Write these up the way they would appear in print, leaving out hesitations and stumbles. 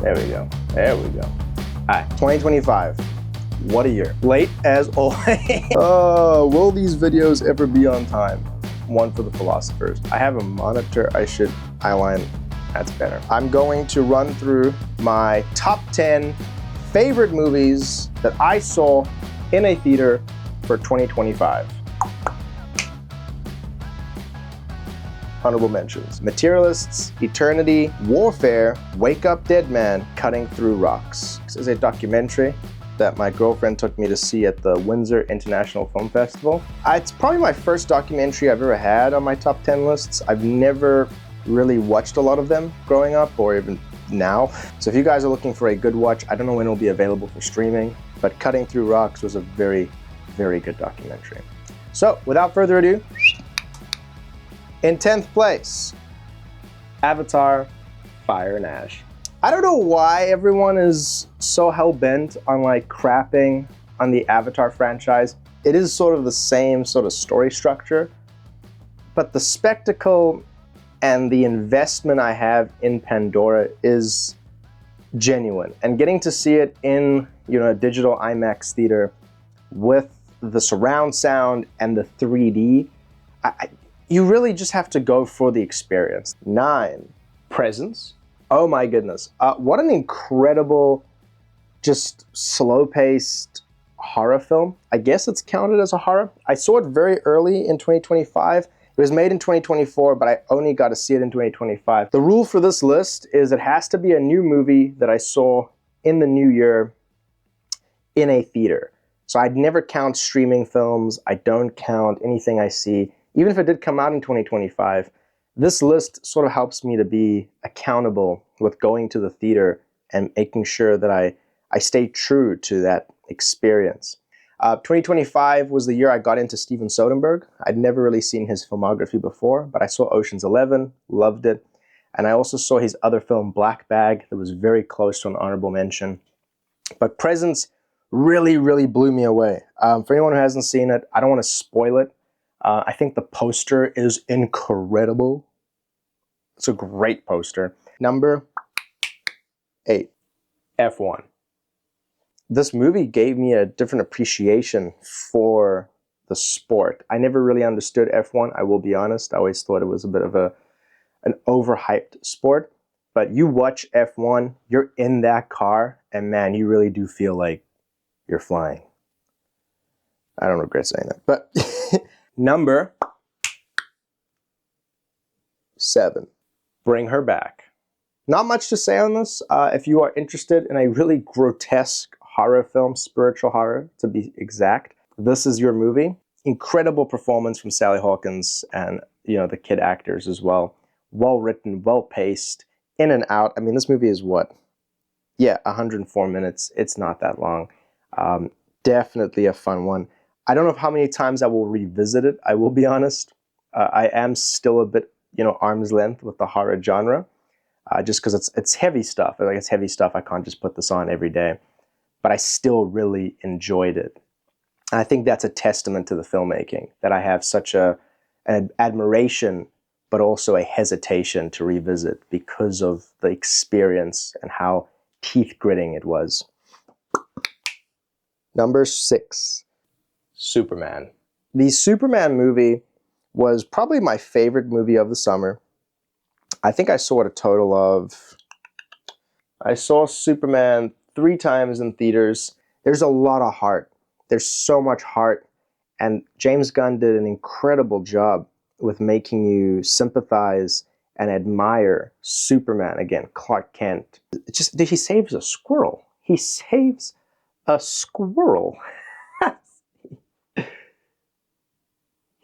There we go. There we go. All right, 2025. What a year. Late as always. Will these videos ever be on time? One for the philosophers. I have a monitor. I should eyeline. That's better. I'm going to run through my top 10 favorite movies that I saw in a theater for 2025. Honorable mentions: Materialists, Eternity, Warfare, Wake Up Dead Man, Cutting Through Rocks. This is a documentary that my girlfriend took me to see at the Windsor International Film Festival. It's probably my first documentary I've ever had on my top 10 lists. I've never really watched a lot of them growing up or even now. So if you guys are looking for a good watch, I don't know when it'll be available for streaming, but Cutting Through Rocks was a very, very good documentary. So without further ado, in 10th place, Avatar: Fire and Ash. I don't know why everyone is so hell-bent on like crapping on the Avatar franchise. It is sort of the same sort of story structure, but the spectacle and the investment I have in Pandora is genuine. And getting to see it in, a digital IMAX theater with the surround sound and the 3D, you really just have to go for the experience. 9, Presence. Oh my goodness. What an incredible, just slow-paced horror film. I guess it's counted as a horror. I saw it very early in 2025. It was made in 2024, but I only got to see it in 2025. The rule for this list is it has to be a new movie that I saw in the new year in a theater. So I'd never count streaming films. I don't count anything I see. Even if it did come out in 2025, this list sort of helps me to be accountable with going to the theater and making sure that I stay true to that experience. 2025 was the year I got into Steven Soderbergh. I'd never really seen his filmography before, but I saw Ocean's 11, loved it. And I also saw his other film, Black Bag, that was very close to an honorable mention. But Presence really, really blew me away. For anyone who hasn't seen it, I don't want to spoil it. I think the poster is incredible. It's a great poster. Number 8, F1. This movie gave me a different appreciation for the sport. I never really understood F1, I will be honest. I always thought it was a bit of an overhyped sport. But you watch F1, you're in that car, and man, you really do feel like you're flying. I don't regret saying that, but Number 7, Bring Her Back. Not much to say on this. If you are interested in a really grotesque horror film, spiritual horror to be exact, this is your movie. Incredible performance from Sally Hawkins and the kid actors as well. Well written, well paced, in and out. I mean, this movie is what? Yeah, 104 minutes. It's not that long. Definitely a fun one. I don't know how many times I will revisit it, I will be honest. I am still a bit, arm's length with the horror genre, just because it's heavy stuff. Like, it's heavy stuff, I can't just put this on every day. But I still really enjoyed it. And I think that's a testament to the filmmaking, that I have such an admiration, but also a hesitation to revisit because of the experience and how teeth-gritting it was. Number 6. Superman. The Superman movie was probably my favorite movie of the summer. I think I saw it a total of... I saw Superman 3 times in theaters. There's a lot of heart. There's so much heart. And James Gunn did an incredible job with making you sympathize and admire Superman. Again, Clark Kent. He saves a squirrel. He saves a squirrel.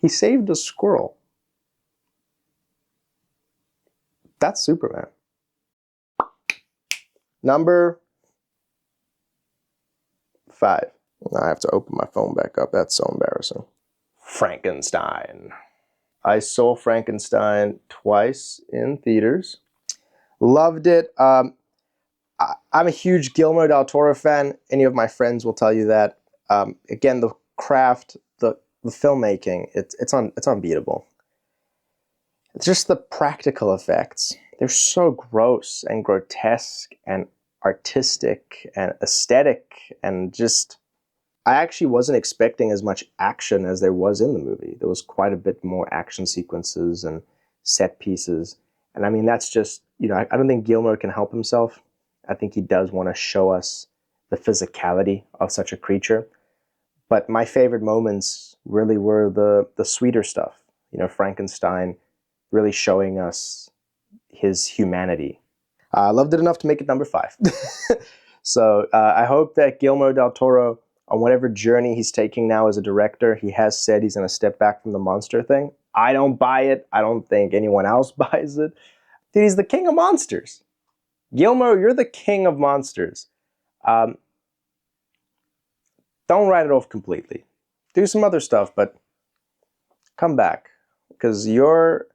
He saved a squirrel. That's Superman. Number 5. I have to open my phone back up. That's so embarrassing. Frankenstein. I saw Frankenstein twice in theaters. Loved it. I'm a huge Guillermo del Toro fan. Any of my friends will tell you that. Again, the craft, the filmmaking, it's unbeatable. It's just the practical effects. They're so gross and grotesque and artistic and aesthetic, and just, I actually wasn't expecting as much action as there was in the movie. There was quite a bit more action sequences and set pieces. And I mean, that's just, you know, I don't think Guillermo can help himself. I think he does want to show us the physicality of such a creature. But my favorite moments really were the sweeter stuff. You know, Frankenstein really showing us his humanity. I loved it enough to make it number 5. So I hope that Guillermo del Toro, on whatever journey he's taking now as a director, he has said he's going to step back from the monster thing. I don't buy it. I don't think anyone else buys it. Dude, he's the king of monsters. Guillermo, you're the king of monsters. Don't write it off completely. Do some other stuff, but come back. Because your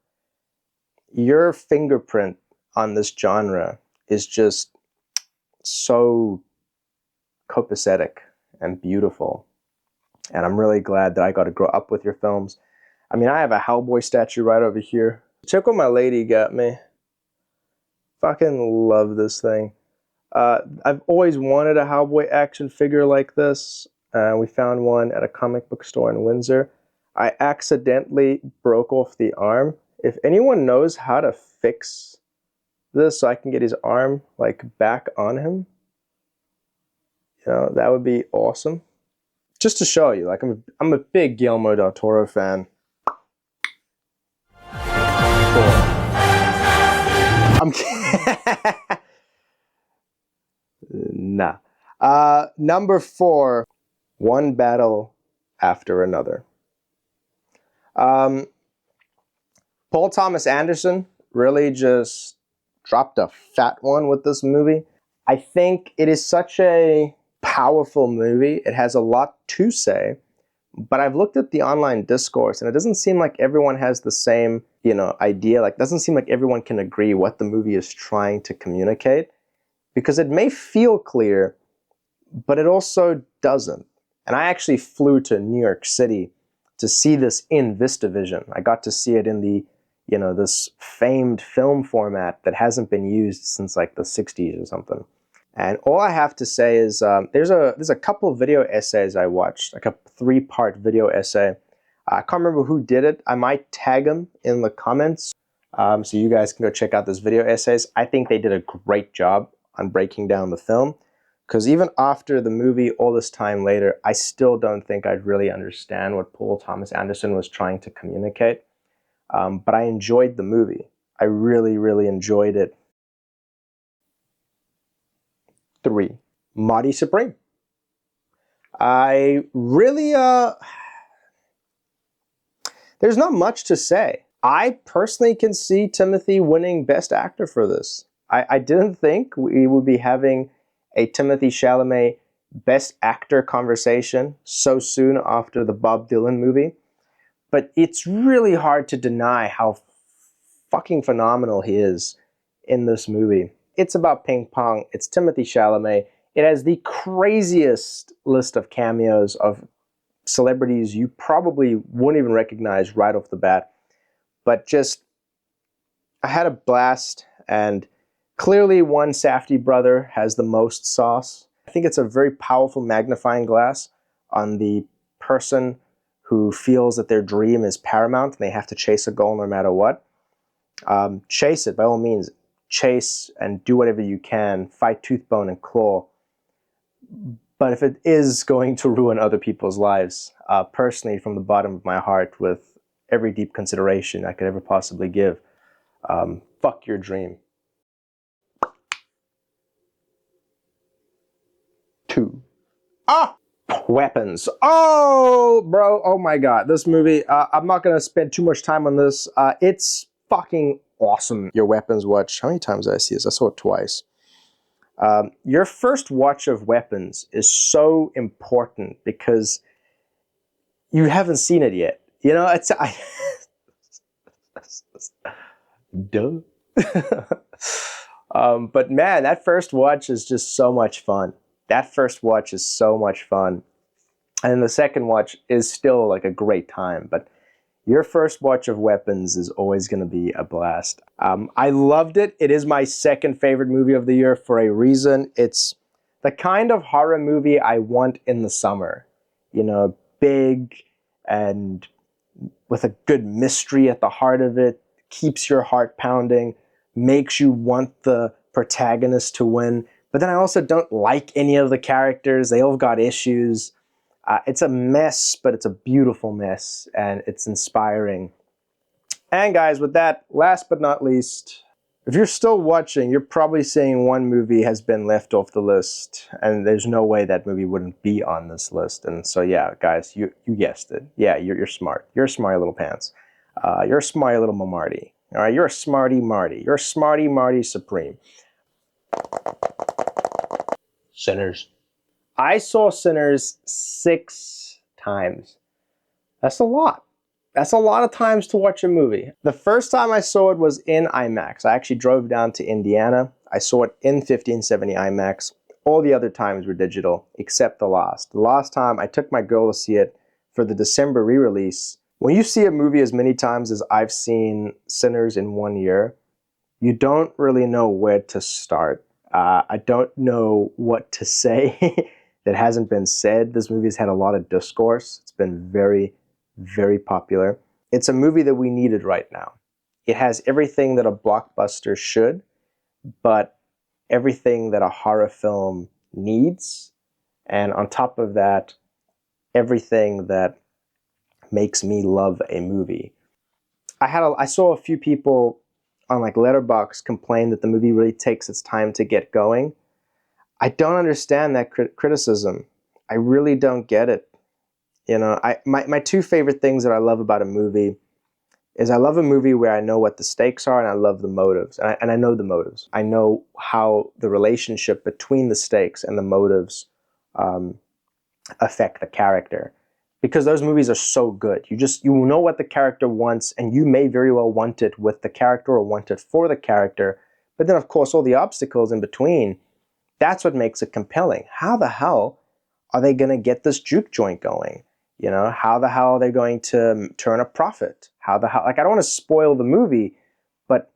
fingerprint on this genre is just so copacetic and beautiful. And I'm really glad that I got to grow up with your films. I mean, I have a Hellboy statue right over here. Check what my lady got me. Fucking love this thing. I've always wanted a Hellboy action figure like this. We found one at a comic book store in Windsor. I accidentally broke off the arm. If anyone knows how to fix this so I can get his arm like back on him, you know, that would be awesome. Just to show you, like, I'm a big Guillermo del Toro fan. I'm kidding. Nah. Number 4, One Battle After Another. Paul Thomas Anderson really just dropped a fat one with this movie. I think it is such a powerful movie. It has a lot to say, but I've looked at the online discourse and it doesn't seem like everyone has the same, you know, idea. Like, it doesn't seem like everyone can agree what the movie is trying to communicate, because it may feel clear, but it also doesn't. And I actually flew to New York City to see this in VistaVision. I got to see it in the, you know, this famed film format that hasn't been used since like the 60s or something. And all I have to say is there's a couple of video essays I watched, like a 3-part video essay. I can't remember who did it. I might tag them in the comments so you guys can go check out those video essays. I think they did a great job on breaking down the film, because even after the movie, all this time later, I still don't think I'd really understand what Paul Thomas Anderson was trying to communicate. But I enjoyed the movie. I really, really enjoyed it. 3, Marty Supreme. I really, there's not much to say. I personally can see Timothy winning Best Actor for this. I didn't think we would be having a Timothée Chalamet Best Actor conversation so soon after the Bob Dylan movie. But it's really hard to deny how fucking phenomenal he is in this movie. It's about ping pong. It's Timothée Chalamet. It has the craziest list of cameos of celebrities you probably wouldn't even recognize right off the bat. But just, I had a blast, and clearly one Safdie brother has the most sauce. I think it's a very powerful magnifying glass on the person who feels that their dream is paramount and they have to chase a goal no matter what. Chase it, by all means. Chase and do whatever you can. Fight tooth, bone, and claw. But if it is going to ruin other people's lives, personally, from the bottom of my heart, with every deep consideration I could ever possibly give, fuck your dream. 2. Weapons. Oh, bro. Oh my God. This movie, I'm not going to spend too much time on this. It's fucking awesome. Your Weapons watch. How many times did I see this? I saw it twice. Your first watch of Weapons is so important because you haven't seen it yet. You know, it's... Duh. But man, that first watch is just so much fun. That first watch is so much fun. And the second watch is still like a great time. But Your first watch of Weapons is always going to be a blast. I loved it. It is my second favorite movie of the year for a reason. It's the kind of horror movie I want in the summer. You know, big and with a good mystery at the heart of it, keeps your heart pounding, makes you want the protagonist to win. But then I also don't like any of the characters. They all got issues. It's a mess, but it's a beautiful mess, and it's inspiring. And guys, with that, last but not least, if you're still watching, you're probably saying one movie has been left off the list, and there's no way that movie wouldn't be on this list. And so yeah, guys, you guessed it. Yeah, you're smart. You're a smarty little pants. You're a smarty little Marty. All right, you're a smarty Marty. You're a smarty Marty Supreme. Sinners. I saw Sinners 6 times. That's a lot. That's a lot of times to watch a movie. The first time I saw it was in IMAX. I actually drove down to Indiana. I saw it in 1570 IMAX. All the other times were digital, except the last. The last time I took my girl to see it for the December re-release. When you see a movie as many times as I've seen Sinners in 1 year, you don't really know where to start. I don't know what to say that hasn't been said. This movie has had a lot of discourse. It's been very, very popular. It's a movie that we needed right now. It has everything that a blockbuster should, but everything that a horror film needs. And on top of that, everything that makes me love a movie. I saw a few people on like LetterBoxd complain that the movie really takes its time to get going. I don't understand that criticism. I really don't get it. You know, my 2 favorite things that I love about a movie is I love a movie where I know what the stakes are and I love the motives. And I know the motives. I know how the relationship between the stakes and the motives affect the character. Because those movies are so good. You know what the character wants, and you may very well want it with the character or want it for the character. But then, of course, all the obstacles in between, that's what makes it compelling. How the hell are they going to get this juke joint going? You know, how the hell are they going to turn a profit? How the hell, like, I don't want to spoil the movie, but,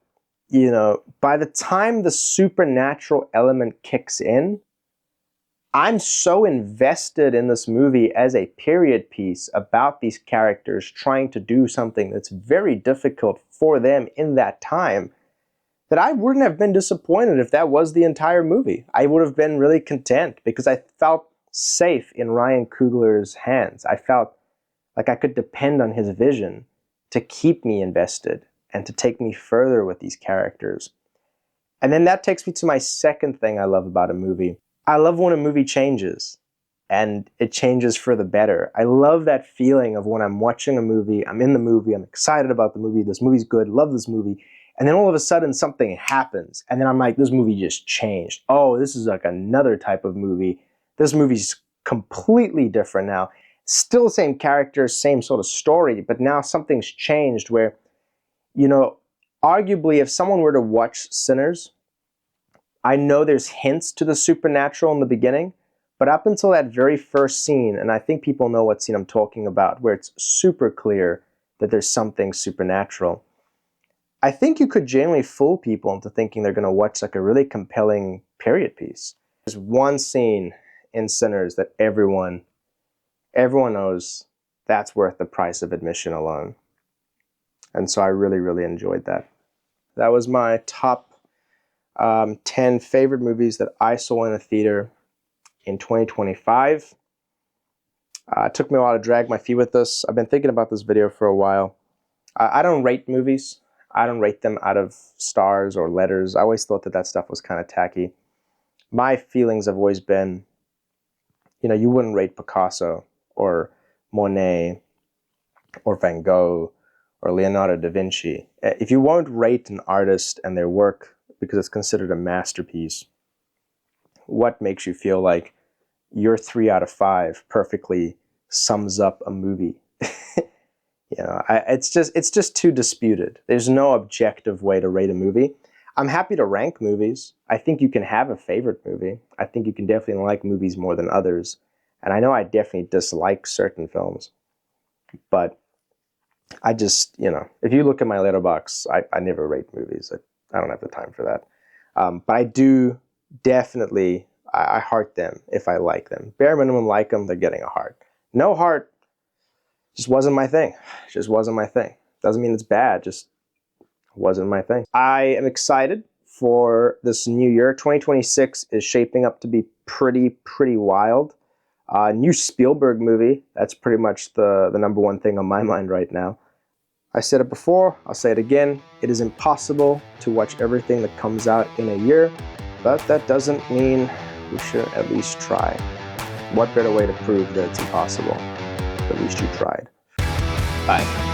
you know, by the time the supernatural element kicks in, I'm so invested in this movie as a period piece about these characters trying to do something that's very difficult for them in that time that I wouldn't have been disappointed if that was the entire movie. I would have been really content because I felt safe in Ryan Coogler's hands. I felt like I could depend on his vision to keep me invested and to take me further with these characters. And then that takes me to my second thing I love about a movie. I love when a movie changes and it changes for the better. I love that feeling of when I'm watching a movie, I'm in the movie, I'm excited about the movie, this movie's good, love this movie, and then all of a sudden something happens, and then I'm like, this movie just changed. Oh, this is like another type of movie. This movie's completely different now. Still the same characters, same sort of story, but now something's changed where, you know, arguably if someone were to watch Sinners, I know there's hints to the supernatural in the beginning, but up until that very first scene, and I think people know what scene I'm talking about, where it's super clear that there's something supernatural, I think you could genuinely fool people into thinking they're going to watch like a really compelling period piece. There's one scene in Sinners that everyone knows that's worth the price of admission alone. And so I really, really enjoyed that. That was my top 10 favorite movies that I saw in a theater in 2025. It took me a while to drag my feet with this. I've been thinking about this video for a while. I don't rate movies. I don't rate them out of stars or letters. I always thought that that stuff was kind of tacky. My feelings have always been, you know, you wouldn't rate Picasso or Monet or Van Gogh or Leonardo da Vinci. If you won't rate an artist and their work because it's considered a masterpiece, what makes you feel like your 3 out of 5 perfectly sums up a movie? You know, it's just too disputed. There's no objective way to rate a movie. I'm happy to rank movies. I think you can have a favorite movie. I think you can definitely like movies more than others. And I know I definitely dislike certain films. But I just, if you look at my letterbox, I never rate movies. I don't have the time for that. But I do definitely, I heart them if I like them. Bare minimum like them, they're getting a heart. No heart, just wasn't my thing. Just wasn't my thing. Doesn't mean it's bad, just wasn't my thing. I am excited for this new year. 2026 is shaping up to be pretty wild. New Spielberg movie, that's pretty much the number one thing on my mind right now. I said it before, I'll say it again, it is impossible to watch everything that comes out in a year, but that doesn't mean we shouldn't at least try. What better way to prove that it's impossible? At least you tried. Bye.